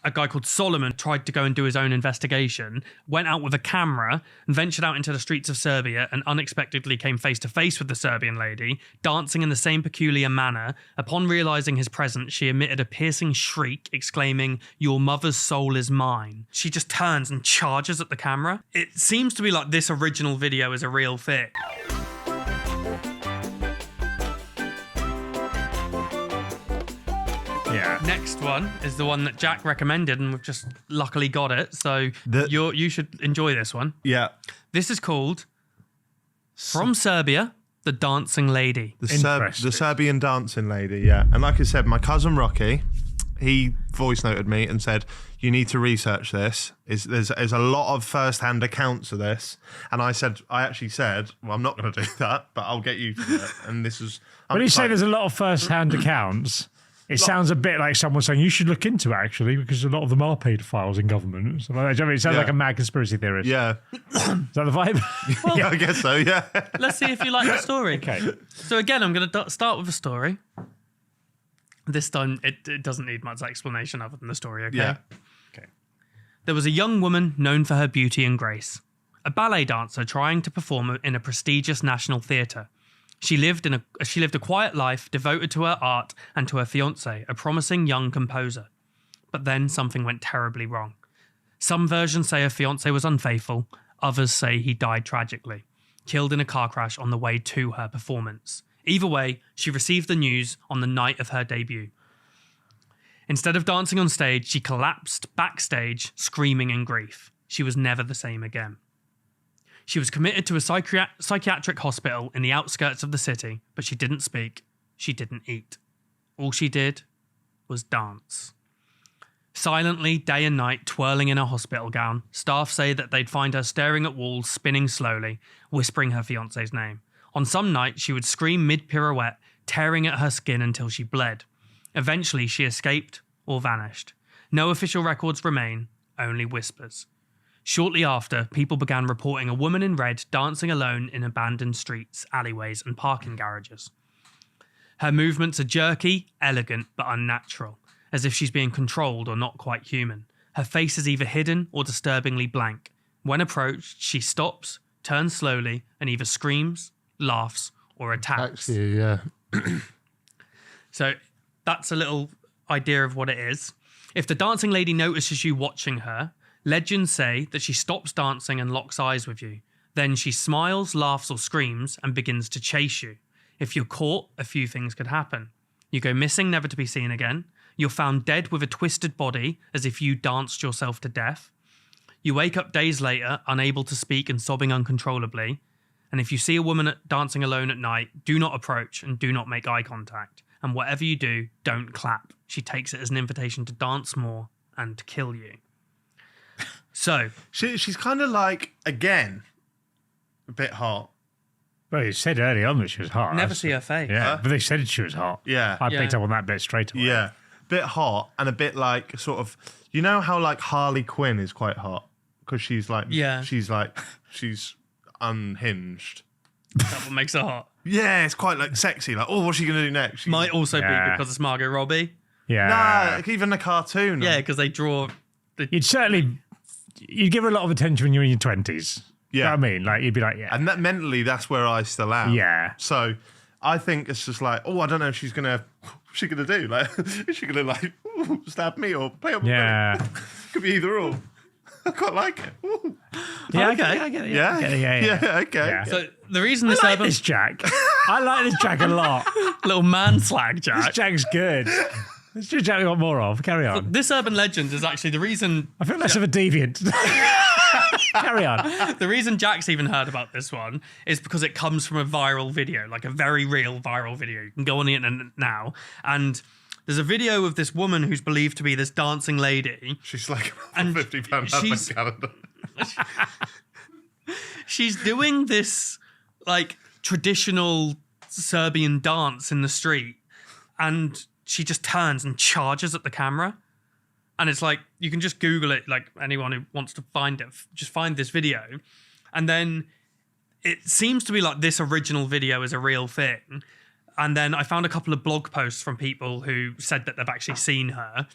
a guy called Solomon tried to go and do his own investigation, went out with a camera and ventured out into the streets of Serbia and unexpectedly came face to face with the Serbian lady, dancing in the same peculiar manner. Upon realizing his presence, she emitted a piercing shriek, exclaiming, "Your mother's soul is mine." She just turns and charges at the camera. It seems to be like this original video is a real thing. Yeah. Next one is the one that Jack recommended, and we've just luckily got it. So you should enjoy this one. Yeah. This is called From Serbia, The Dancing Lady. The Serbian dancing lady, yeah. And like I said, my cousin Rocky, he voice noted me and said, you need to research this. There's a lot of first-hand accounts of this. And I actually said, well, I'm not going to do that, but I'll get you to do it. And this was... When you say there's a lot of first-hand accounts... It sounds a bit like someone saying you should look into it, actually, because a lot of them are paedophiles in government. So, it sounds like a mad conspiracy theorist. Yeah. Is that the vibe? Well, yeah, I guess so, yeah. Let's see if you like the story. Okay. So again, I'm going to start with a story. This time, it doesn't need much explanation other than the story, okay? Yeah. Okay. There was a young woman known for her beauty and grace. A ballet dancer trying to perform in a prestigious national theatre. She lived a quiet life devoted to her art and to her fiancé, a promising young composer. But then something went terribly wrong. Some versions say her fiancé was unfaithful, others say he died tragically, killed in a car crash on the way to her performance. Either way, she received the news on the night of her debut. Instead of dancing on stage, she collapsed backstage, screaming in grief. She was never the same again. She was committed to a psychiatric hospital in the outskirts of the city, but she didn't speak, she didn't eat. All she did was dance. Silently, day and night, twirling in her hospital gown, staff say that they'd find her staring at walls, spinning slowly, whispering her fiancé's name. On some night, she would scream mid-pirouette, tearing at her skin until she bled. Eventually, she escaped or vanished. No official records remain, only whispers. Shortly after, people began reporting a woman in red dancing alone in abandoned streets, alleyways, and parking garages. Her movements are jerky, elegant, but unnatural, as if she's being controlled or not quite human. Her face is either hidden or disturbingly blank. When approached, she stops, turns slowly, and either screams, laughs, or attacks. Actually, yeah. So that's a little idea of what it is. If the dancing lady notices you watching her, legends say that she stops dancing and locks eyes with you. Then she smiles, laughs, or screams and begins to chase you. If you're caught, a few things could happen. You go missing, never to be seen again. You're found dead with a twisted body, as if you danced yourself to death. You wake up days later, unable to speak and sobbing uncontrollably. And if you see a woman dancing alone at night, do not approach and do not make eye contact. And whatever you do, don't clap. She takes it as an invitation to dance more and kill you. So She's kind of like, again, a bit hot. Well, you said early on that she was hot. never see her face. Yeah, but they said she was hot. Yeah. I Yeah. picked up on that bit straight away. Yeah. Bit hot and a bit like sort of, you know how like Harley Quinn is quite hot? Because she's like, Yeah. she's unhinged. That's what makes her hot. Yeah, it's quite like sexy. Like, oh, what's she going to do next? Might also Yeah. be because it's Margot Robbie. Yeah. Nah, even the cartoon. Yeah, because they draw... You'd give her a lot of attention when you're in your 20s. You know Yeah. what I mean? Like, you'd be like, yeah. And that mentally, that's where I still am. Yeah. So I think it's just like, oh, I don't know if she's going to, what's she going to do? Like, is she going to like stab me or play up? Yeah. Could be either or. I quite like it. Ooh. Yeah, Okay. I get it. Yeah. I get it, yeah. Yeah, okay. Yeah. So the reason I this like urban... this Jack. I like this Jack a lot. Little man slag, This Jack. Jack's good. This Jack we want more of. Carry on. This urban legend is actually the reason... I feel less of a deviant. Carry on. The reason Jack's even heard about this one is because it comes from a viral video, like a very real viral video. You can go on the internet now, and there's a video of this woman who's believed to be this dancing lady. She's like a And £50 she's- advent calendar. She's doing this like traditional Serbian dance in the street, and she just turns and charges at the camera. And it's like, you can just Google it, like anyone who wants to find it, just find this video. And then it seems to be like this original video is a real thing. And then I found a couple of blog posts from people who said that they've actually seen her.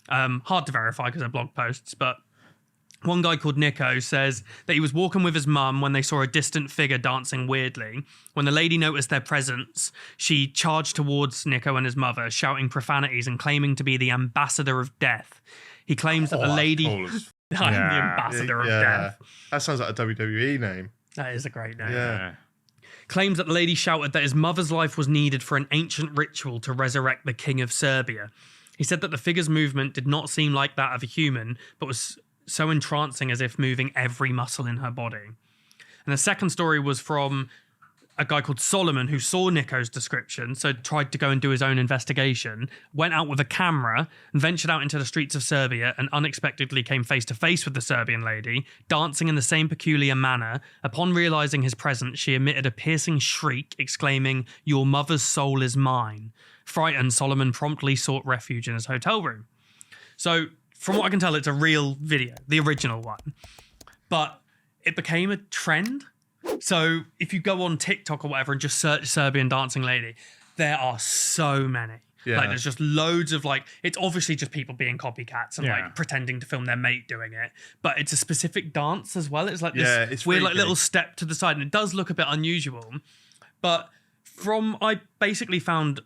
Hard to verify because they're blog posts, but one guy called Nico says that he was walking with his mum when they saw a distant figure dancing weirdly. When the lady noticed their presence, she charged towards Nico and his mother, shouting profanities and claiming to be the ambassador of death. He claims that the lady... I'm the ambassador of death. That sounds like a WWE name. That is a great name. Yeah. Claims that the lady shouted that his mother's life was needed for an ancient ritual to resurrect the king of Serbia. He said that the figure's movement did not seem like that of a human, but was so entrancing as if moving every muscle in her body. And the second story was from a guy called Solomon who saw Nico's description, so tried to go and do his own investigation, went out with a camera and ventured out into the streets of Serbia and unexpectedly came face to face with the Serbian lady, dancing in the same peculiar manner. Upon realizing his presence, she emitted a piercing shriek, exclaiming, "Your mother's soul is mine." Frightened, Solomon promptly sought refuge in his hotel room. So, from what I can tell, it's a real video, the original one. But it became a trend. So if you go on TikTok or whatever and just search Serbian dancing lady, there are so many. Yeah. Like there's just loads of it's obviously just people being copycats and like pretending to film their mate doing it. But it's a specific dance as well. It's like this it's weird freaky. little step to the side, and it does look a bit unusual. But I basically found...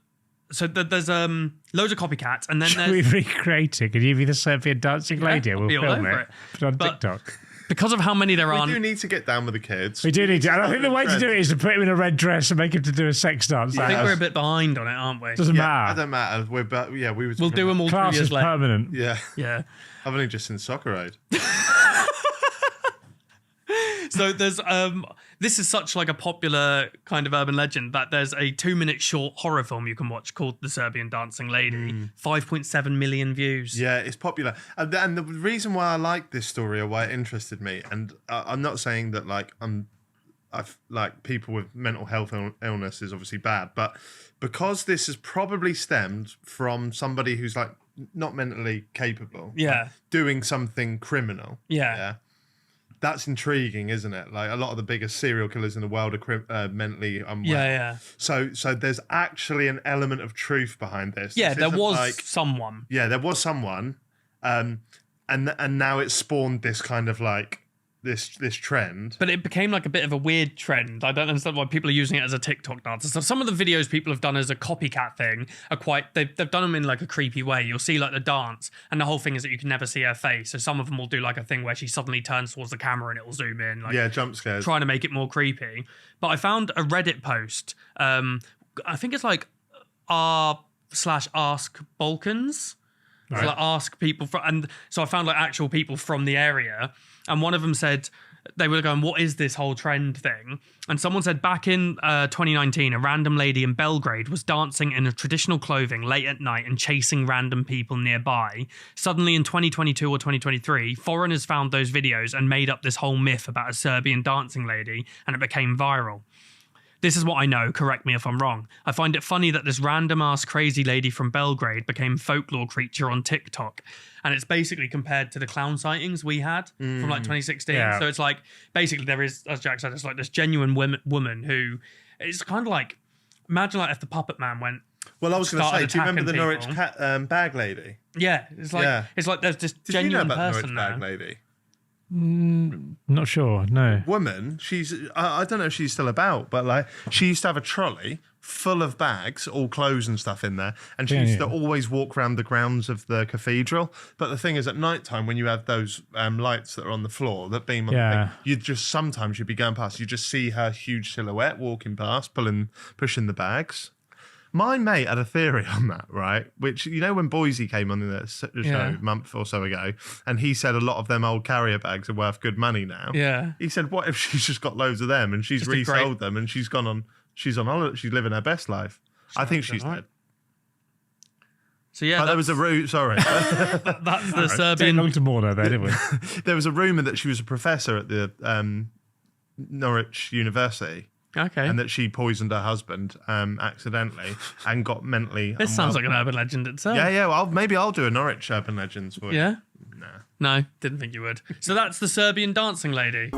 So there's loads of copycats, and then Should we recreate it? Can you be the Serbian dancing lady? I'll We'll be all film over it. Put it on But TikTok. because of how many there are... We do need to get down with the kids. We do need to. And I think the way to do it is to put him in a red dress and make him to do a sex dance. I think we're a bit behind on it, aren't we? Doesn't It matter. doesn't matter. We'll We'll do them all 3 Class years is later. permanent. Yeah. Yeah. I've only just seen Soccer Aid. So there's this is such like a popular kind of urban legend that there's a 2-minute short horror film you can watch called The Serbian Dancing Lady. 5.7 million views. Yeah, it's popular. And the reason why I like this story or why it interested me, and I'm not saying that I've people with mental health illness is obviously bad, but because this has probably stemmed from somebody who's like not mentally capable, doing something criminal. Yeah. That's intriguing, isn't it? Like a lot of the biggest serial killers in the world are mentally unwell. Yeah. So there's actually an element of truth behind this. Yeah, This there isn't was someone. Yeah, there was someone, and now it's spawned this kind of like this trend. But it became like a bit of a weird trend. I don't understand why people are using it as a TikTok dance. So some of the videos people have done as a copycat thing are they've done them in like a creepy way. You'll see like the dance, and the whole thing is that you can never see her face. So some of them will do like a thing where she suddenly turns towards the camera and it will zoom in. Like, Jump scares. trying to make it more creepy. But I found a Reddit post. I think it's like r/ask Balkans. Right. So like ask people and so I found like actual people from the area, and one of them said they were going, "What is this whole trend thing?" And someone said back in 2019, a random lady in Belgrade was dancing in a traditional clothing late at night and chasing random people nearby. Suddenly in 2022 or 2023, foreigners found those videos and made up this whole myth about a Serbian dancing lady, and it became viral. This is what I know, correct me if I'm wrong. I find it funny that this random-ass crazy lady from Belgrade became folklore creature on TikTok. And it's basically compared to the clown sightings we had from like 2016. Yeah. So it's like, basically there is, as Jack said, it's like this genuine woman who is kind of like, imagine like if the Puppet Man went, Well, I was going to say, started do you remember the attacking Norwich people. bag lady? yeah, it's like there's this Did you know genuine about the person Norwich there. bag lady? Not sure. No. Woman, I don't know if she's still about, but like she used to have a trolley full of bags, all clothes and stuff in there, and she used to always walk around the grounds of the cathedral. But the thing is, at night time, when you have those lights that are on the floor that beam on the thing, you'd be going past, you just see her huge silhouette walking past, pushing the bags. My mate had a theory on that, right? Which, you know, when Boise came on the show a month or so ago, and he said a lot of them old carrier bags are worth good money now. Yeah. He said, what if she's just got loads of them and she's resold them and she's on holiday, she's living her best life. I think she's dead. So yeah, There was a rumor. Sorry, that's the Serbian. Long to Morno there, didn't we? there was a rumor that she was a professor at the Norwich University. Okay. And that she poisoned her husband accidentally and got mentally. This sounds like an urban legend itself. Yeah. Well, maybe I'll do a Norwich urban legends for you. Yeah? Nah. No, didn't think you would. So that's the Serbian dancing lady.